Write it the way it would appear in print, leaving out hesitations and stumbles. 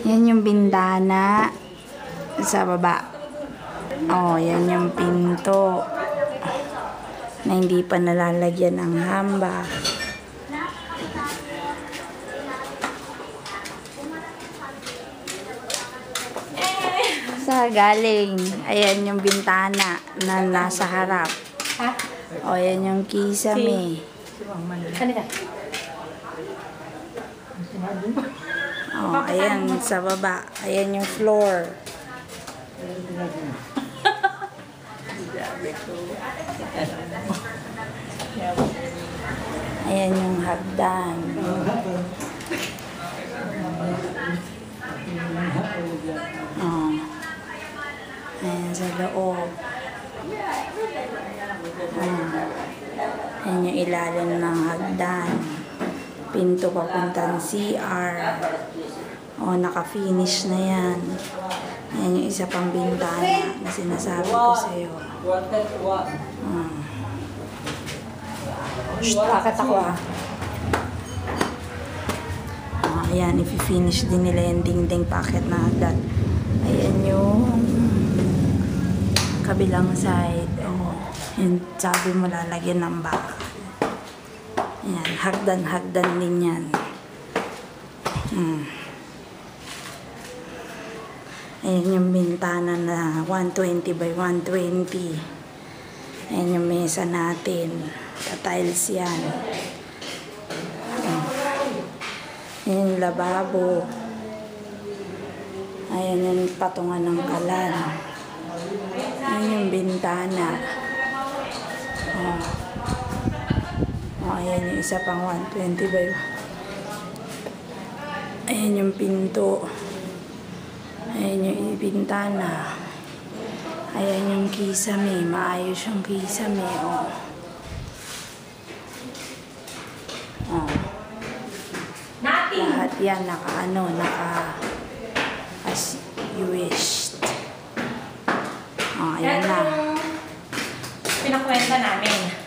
Yan yung bintana sa baba. Oh, yan yung pinto na hindi pa nalalagyan ng hamba. Sa galing. Ayan yung bintana na nasa harap. O, yan yung kisame. O, ayan sa baba. Ayan yung floor. Ayan yung hagdan. Oh. Ayan sa loob. Ayan yung ilalim ng hagdan. Pinto papuntang CR. O, naka-finish na yan. Ayan yung isa pang bintana na sinasabi ko sa'yo. Bakit ako ayan, i-finish din nila yung dingding packet na hagdan. Ayan yung kabilang side. Oh, yung sabi mo lalagyan ng bakal. Ayan, hagdan din yan. Ayan yung bintana na 120 by 120. Ayan yung mesa natin. Ka-tiles yan. Ayan yung lababo. Ayan yung patungan ng kalan. Ayan yung bintana. Ayan yung isa pang 120 by... Ayan yung pinto. Ayan yung bintana. Ayan yung kisame. Maayos yung kisame. Lahat yan naka as you wished. Ayan na. Pinakwenta namin.